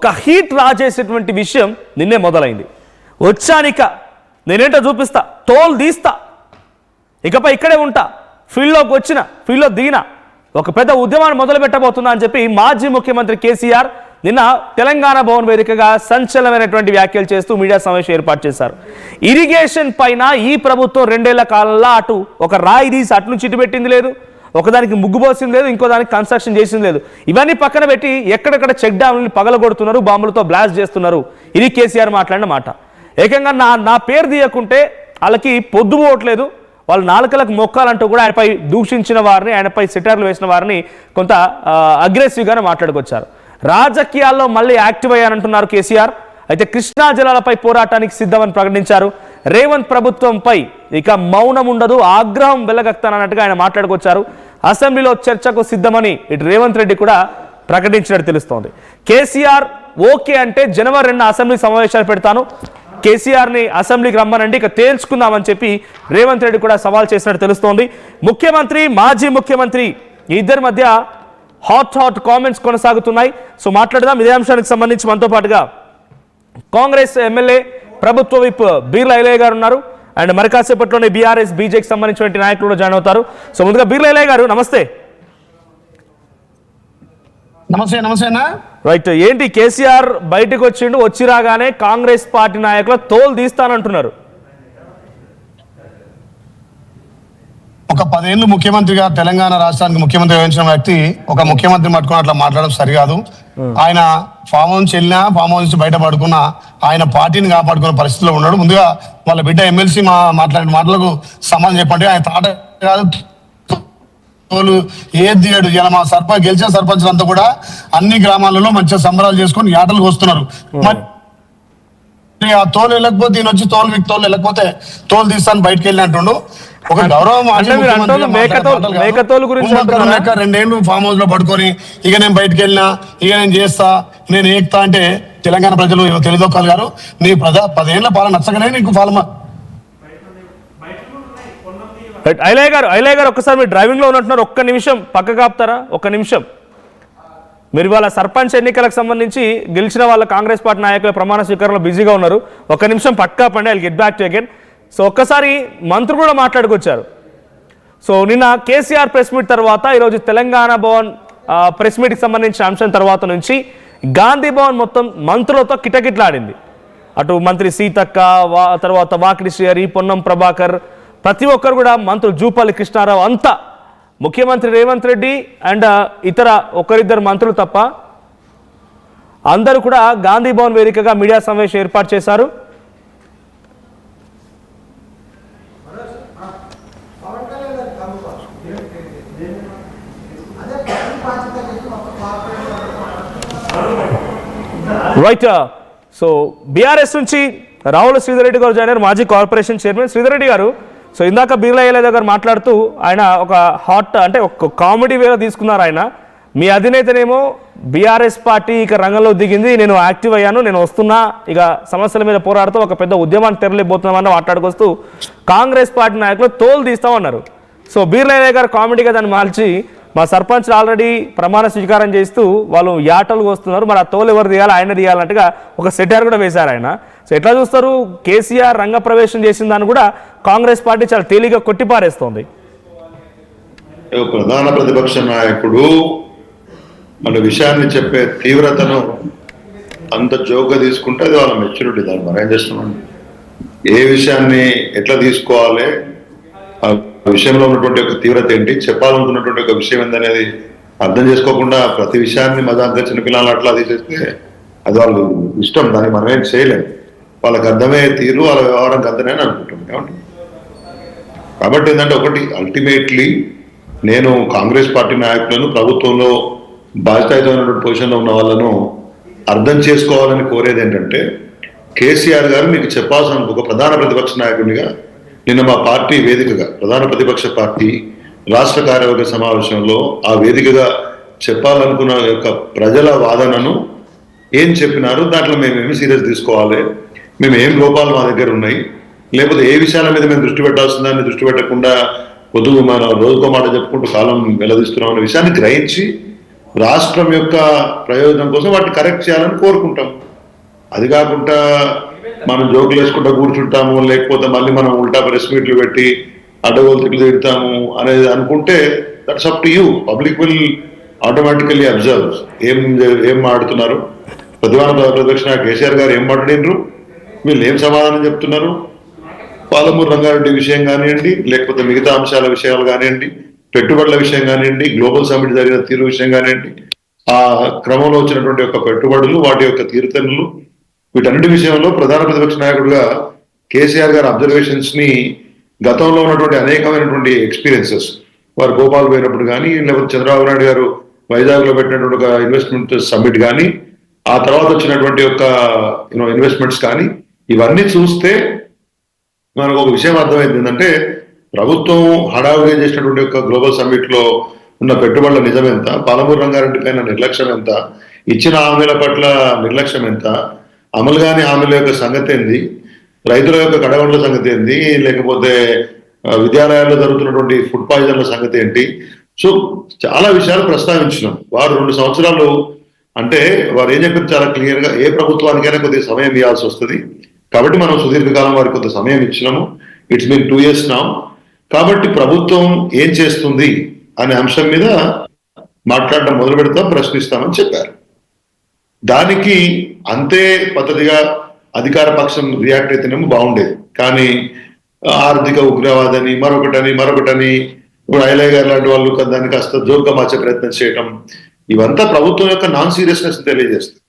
ఒక హీట్ రాజేసేటువంటి విషయం నిన్నే మొదలైంది. వచ్చానిక నేనేంటో చూపిస్తా, తోలు తీస్తా, ఇకపై ఇక్కడే ఉంటా, ఫీల్డ్లోకి వచ్చిన ఫీల్డ్లో దిగిన ఒక పెద్ద ఉద్యమాన్ని మొదలు పెట్టబోతున్నా అని చెప్పి మాజీ ముఖ్యమంత్రి కేసీఆర్ నిన్న తెలంగాణ భవన్ వేదికగా సంచలనమైనటువంటి వ్యాఖ్యలు చేస్తూ మీడియా సమావేశం ఏర్పాటు చేశారు. ఇరిగేషన్ పైన ఈ ప్రభుత్వం 2 ఏళ్ల కాలంలో అటు ఒక రాయి తీసి అటు నుంచి ఇటు పెట్టింది లేదు, ఒకదానికి ముగ్గు పోసింది లేదు, ఇంకో దానికి కన్స్ట్రక్షన్ చేసింది లేదు. ఇవన్నీ పక్కన పెట్టి ఎక్కడెక్కడ చెక్ డ్యామ్లని పగలగొడుతున్నారు, బాంబులతో బ్లాస్ట్ చేస్తున్నారు. ఇది కేసీఆర్ మాట్లాడిన మాట. ఏకంగా నా పేరు తీయకుంటే వాళ్ళకి పొద్దు పోవట్లేదు, వాళ్ళు నాలుకలకు మొక్కాలంటూ కూడా ఆయనపై దూషించిన వారిని, ఆయనపై సెటర్లు వేసిన వారిని కొంత అగ్రెసివ్గానే మాట్లాడుకొచ్చారు. రాజకీయాల్లో మళ్ళీ యాక్టివ్ అయ్యారంటున్నారు కేసీఆర్. అయితే కృష్ణా జలాలపై పోరాటానికి సిద్ధమని ప్రకటించారు. రేవంత్ ప్రభుత్వంపై ఇక మౌనం ఉండదు, ఆగ్రహం వెల్లగక్తానన్నట్టుగా ఆయన మాట్లాడుకొచ్చారు. అసెంబ్లీలో చర్చకు సిద్ధమని ఇటు రేవంత్ రెడ్డి కూడా ప్రకటించినట్టు తెలుస్తోంది. కేసీఆర్ ఓకే అంటే జనవరి 2 అసెంబ్లీ సమావేశాలు పెడతాను, కేసీఆర్ని అసెంబ్లీకి రమ్మనండి, ఇక తేల్చుకుందామని చెప్పి రేవంత్ రెడ్డి కూడా సవాల్ చేసినట్టు తెలుస్తోంది. ముఖ్యమంత్రి, మాజీ ముఖ్యమంత్రి ఇద్దరి మధ్య హాట్ కామెంట్స్ కొనసాగుతున్నాయి. సో మాట్లాడదాం ఇదే అంశానికి సంబంధించి. మనతో పాటుగా కాంగ్రెస్ ఎమ్మెల్యే, ప్రభుత్వ విప్ బీర్లా ఐలయ్య గారు ఉన్నారు. అండ్ మరి కాసేపట్లోనే బీఆర్ఎస్ బీజేకి సంబంధించిన నాయకులు జాయిన్ అవుతారు. సో ముందుగా బీర్లా ఐలయ్య గారు నమస్తే. నమస్తే అన్న. రైట్, ఏంటి కేసీఆర్ బయటకు వచ్చి రాగానే కాంగ్రెస్ పార్టీ నాయకులు తోలు తీస్తానంటున్నారు. ఒక 10 ఏళ్ళు ముఖ్యమంత్రిగా తెలంగాణ రాష్ట్రానికి ముఖ్యమంత్రి వహించిన వ్యక్తి ఒక ముఖ్యమంత్రి పట్టుకుని అట్లా మాట్లాడడం సరికాదు. ఆయన ఫామ్ హౌస్ వెళ్ళినా, ఫామ్ హౌస్ నుంచి బయట పడుకున్నా ఆయన పార్టీని కాపాడుకునే పరిస్థితిలో ఉన్నాడు. ముందుగా వాళ్ళ బిడ్డ ఎమ్మెల్సీ మాట్లాడిన మాటలకు సమాధానం చెప్పండి. ఆయన తాట కాదు, తోలు ఏది తీయడు. ఇలా మా సర్పంచ్ గెలిచిన సర్పంచులంతా కూడా అన్ని గ్రామాలలో మంచిగా సంబరాలు చేసుకొని ఆటలకు వస్తున్నారు. ఆ తోలు వెళ్ళకపోతే ఈయన వచ్చి తోలు వెళ్ళకపోతే తోలు తీస్తాను బయటకు వెళ్ళినట్టుండు. ఒక గౌరవం 2 ఏళ్ళు ఫామ్ హౌస్ లో పడుకొని ఇక నేను బయటకు వెళ్ళినా, ఇక నేను చేస్తా, నేను ఏక్తా అంటే తెలంగాణ ప్రజలు తెలియదొక్కలు గారు, నీ 10 ఏళ్ల పాలన నచ్చగానే నీకు పాలన. ఐలయ్య గారు ఒక్కసారి మీరు డ్రైవింగ్ లో ఉన్నట్టున్నారు, ఒక్క నిమిషం పక్క కాపుతారా? ఒక్క నిమిషం. మీరు వాళ్ళ సర్పంచ్ ఎన్నికలకు సంబంధించి గెలిచిన వాళ్ళ కాంగ్రెస్ పార్టీ నాయకుల ప్రమాణ స్వీకారంలో బిజీగా ఉన్నారు. ఒక్క నిమిషం పక్కా పండి, I will get back to again. So ఒక్కసారి మంత్రులు కూడా మాట్లాడుకొచ్చారు. సో నిన్న కేసీఆర్ ప్రెస్ మీట్ తర్వాత ఈరోజు తెలంగాణ భవన్ ప్రెస్ మీట్కి సంబంధించిన అంశం తర్వాత నుంచి గాంధీ భవన్ మొత్తం మంత్రులతో కిటకిట్లాడింది. అటు మంత్రి సీతక్క, తర్వాత వాకిడి శ్రీహరి, పొన్నం ప్రభాకర్, ప్రతి ఒక్కరు కూడా మంత్రులు, జూపల్లి కృష్ణారావు, అంతా ముఖ్యమంత్రి రేవంత్ రెడ్డి అండ్ ఇతర ఒకరిద్దరు మంత్రులు తప్ప అందరూ కూడా గాంధీ భవన్ వేదికగా మీడియా సమావేశం ఏర్పాటు చేశారు. రైట్, సో బీఆర్ఎస్ నుంచి రావుల శ్రీధర్ రెడ్డి గారు జాయిన్ అయ్యారు, మాజీ కార్పొరేషన్ చైర్మన్. శ్రీధర్ రెడ్డి గారు, సో ఇందాక బీర్లా ఐలయ్య గారు మాట్లాడుతూ ఆయన ఒక హాట్ అంటే ఒక కామెడీ వేలో తీసుకున్నారు. ఆయన మీ అధినేతనేమో బీఆర్ఎస్ పార్టీ ఇక రంగంలో దిగింది, నేను యాక్టివ్ అయ్యాను, నేను వస్తున్నా, ఇక సమస్యల మీద పోరాడుతూ ఒక పెద్ద ఉద్యమాన్ని తెరలేకపోతున్నామని మాట్లాడుకొస్తూ కాంగ్రెస్ పార్టీ నాయకులు తోలు తీస్తామన్నారు. సో బీర్లా ఐలయ్య గారు కామెడీగా దాన్ని మార్చి మా సర్పంచ్ ఆల్రెడీ ప్రమాణ స్వీకారం చేస్తూ వాళ్ళు యాటలు వస్తున్నారు, మరి ఆ తోలు ఎవరు తీయాలి, ఆయన తీయాలంటగా ఒక సెటర్ కూడా వేశారు ఆయన. సో ఎట్లా చూస్తారు? కేసీఆర్ రంగప్రవేశం చేసిన దాన్ని కూడా కాంగ్రెస్ పార్టీ చాలా తేలిగా కొట్టిపారేస్తోంది. ప్రధాన ప్రతిపక్ష నాయకుడు మన విషయాన్ని చెప్పే తీవ్రతను అంత జోక్గా తీసుకుంటే అది వాళ్ళ మెచ్యూరిటీ. దాన్ని మనం ఏం చేస్తున్నాం, ఏ విషయాన్ని ఎట్లా తీసుకోవాలి, ఆ విషయంలో ఉన్నటువంటి ఒక తీవ్రత ఏంటి, చెప్పాలనుకున్నటువంటి ఒక విషయం ఏందనేది అర్థం చేసుకోకుండా ప్రతి విషయాన్ని మజాంతా చిన్నపిల్లలు అట్లా తీసేస్తే అది వాళ్ళు ఇష్టం, దాన్ని మనం ఏం చేయలేము. వాళ్ళకి అర్థమయ్యే తీరు వాళ్ళ వ్యవహారం అంతనే అనుకుంటున్నాం. కాబట్టి ఏంటంటే ఒకటి, అల్టిమేట్లీ నేను కాంగ్రెస్ పార్టీ నాయకులను, ప్రభుత్వంలో బాధ్యతాయుతమైనటువంటి పొజిషన్లో ఉన్న వాళ్ళను అర్థం చేసుకోవాలని కోరేది ఏంటంటే, కేసీఆర్ గారు మీకు చెప్పాల్సిన ఒక ప్రధాన ప్రతిపక్ష నాయకునిగా నిన్న మా పార్టీ వేదికగా ప్రధాన ప్రతిపక్ష పార్టీ రాష్ట్ర కార్యవర్గ సమావేశంలో ఆ వేదికగా చెప్పాలనుకున్న యొక్క ప్రజల వాదనను ఏం చెప్పినారు, దాంట్లో మేమేమి సీరియస్ తీసుకోవాలి, మేము ఏం లోపాలు మా దగ్గర ఉన్నాయి, లేకపోతే ఏ విషయాల మీద మేము దృష్టి పెట్టాల్సిందాన్ని దృష్టి పెట్టకుండా పొద్దుగు మనం రోజుకో మాట చెప్పుకుంటూ కాలం వెల్లదిస్తున్నాం అనే విషయాన్ని గ్రహించి రాష్ట్రం యొక్క ప్రయోజనం కోసం వాటిని కరెక్ట్ చేయాలని కోరుకుంటాం. అది కాకుండా మనం జోకులు వేసుకుంటా కూర్చుంటాము, లేకపోతే మళ్ళీ మనం ఉల్టా ప్రెస్ మీట్లు పెట్టి అడ్డగోలు తిట్లు తిడతాము అనేది అనుకుంటే that's up to you. Public will automatically observe ఏం మాట్లాడుతున్నారు. ప్రతిపక్ష కేసీఆర్ గారు ఏం మాట్లాడినరు, వీళ్ళు ఏం సమాధానం చెప్తున్నారు. పాలమూరు రంగారెడ్డి విషయం కానివ్వండి, లేకపోతే మిగతా అంశాల విషయాలు కానివ్వండి, పెట్టుబడుల విషయం కానివ్వండి, గ్లోబల్ సమ్మిట్ జరిగిన తీరు విషయం కానివ్వండి, ఆ క్రమంలో వచ్చినటువంటి యొక్క పెట్టుబడులు, వాటి యొక్క తీరుతెన్నులు, వీటన్నిటి విషయంలో ప్రధాన ప్రతిపక్ష నాయకుడిగా కేసీఆర్ గారి అబ్జర్వేషన్స్ ని గతంలో ఉన్నటువంటి అనేకమైనటువంటి ఎక్స్పీరియన్సెస్, వారు భోపాల్ పోయినప్పుడు కానీ, లేకపోతే చంద్రబాబు నాయుడు గారు వైజాగ్ లో పెట్టినటువంటి ఒక ఇన్వెస్ట్మెంట్ సమ్మిట్ కానీ, ఆ తర్వాత వచ్చినటువంటి యొక్క ఇన్వెస్ట్మెంట్స్ కానీ, ఇవన్నీ చూస్తే మనకు ఒక విషయం అర్థమైంది. ఏంటంటే ప్రభుత్వం హడావుడి చేసినటువంటి యొక్క గ్లోబల్ సమ్మిట్ లో ఉన్న పెట్టుబడుల నిజం ఎంత, పాలమూరు రంగారెడ్డి పైన నిర్లక్ష్యం ఎంత, ఇచ్చిన హామీల పట్ల నిర్లక్ష్యం ఎంత, అమలు కాని హామీల యొక్క సంగతి ఏంది, రైతుల యొక్క కడగండ్ల సంగతి ఏంది, లేకపోతే విద్యాలయాల్లో జరుగుతున్నటువంటి ఫుడ్ పాయిజన్ల సంగతి ఏంటి. సో చాలా విషయాలు ప్రస్తావించినాం. వారు 2 సంవత్సరాలు అంటే వారు ఏం చెప్పారు చాలా క్లియర్ గా, ఏ ప్రభుత్వానికైనా కొద్దిగా సమయం ఇవ్వాల్సి వస్తుంది. కాబట్టి మనం సుదీర్ఘకాలం వారికి కొంత సమయం ఇచ్చినాము. It's been 2 years now. కాబట్టి ప్రభుత్వం ఏం చేస్తుంది అనే అంశం మీద మాట్లాడడం మొదలు పెడతాం, ప్రశ్నిస్తామని చెప్పారు. దానికి అంతే పద్ధతిగా అధికార పక్షం రియాక్ట్ అయితేనేమో బాగుండేది. కానీ ఆర్థిక ఉగ్రవాదని మరొకటని ఇప్పుడు ఐలయ్య గారు లాంటి వాళ్ళు దాన్ని కాస్త జోక్గా మార్చే ప్రయత్నం చేయడం, ఇవంతా ప్రభుత్వం యొక్క నాన్ సీరియస్నెస్ తెలియజేస్తుంది.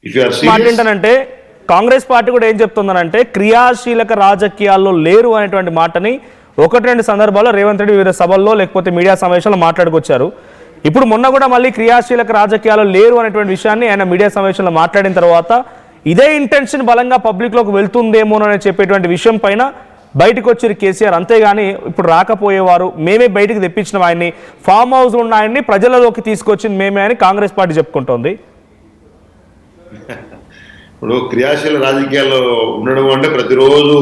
ఇఫ్ యు ఆర్ సీరియస్ ఏంటంటే కాంగ్రెస్ పార్టీ కూడా ఏం చెప్తుందనంటే క్రియాశీలక రాజకీయాల్లో లేరు అనేటువంటి మాటని 1-2 సందర్భాల్లో రేవంత్ రెడ్డి వివిధ సభల్లో లేకపోతే మీడియా సమావేశాల్లో మాట్లాడుకొచ్చారు. ఇప్పుడు మొన్న కూడా మళ్ళీ క్రియాశీలక రాజకీయాలు లేరు అనేటువంటి విషయాన్ని ఆయన మీడియా సమావేశంలో మాట్లాడిన తర్వాత ఇదే ఇంటెన్షన్ బలంగా పబ్లిక్లోకి వెళ్తుందేమోనని చెప్పేటువంటి విషయం పైన బయటకు వచ్చారు కేసీఆర్. అంతేగాని ఇప్పుడు రాకపోయేవారు మేమే బయటికి తెప్పించిన ఆయన్ని, ఫామ్ హౌస్ ఉన్న ఆయన్ని ప్రజలలోకి తీసుకొచ్చింది మేమే అని కాంగ్రెస్ పార్టీ చెప్పుకుంటోంది. ఇప్పుడు క్రియాశీల రాజకీయాల్లో ఉండడం అంటే ప్రతిరోజు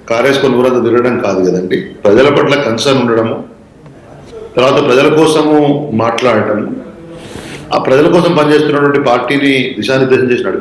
కారేసుకొని ఊరంతా తిరగడం కాదు కదండి. ప్రజల పట్ల కన్సర్న్ ఉండడము, తర్వాత ప్రజల కోసము మాట్లాడటము, ఆ ప్రజల కోసం పనిచేస్తున్నటువంటి పార్టీని దిశానిర్దేశం చేసినాడు.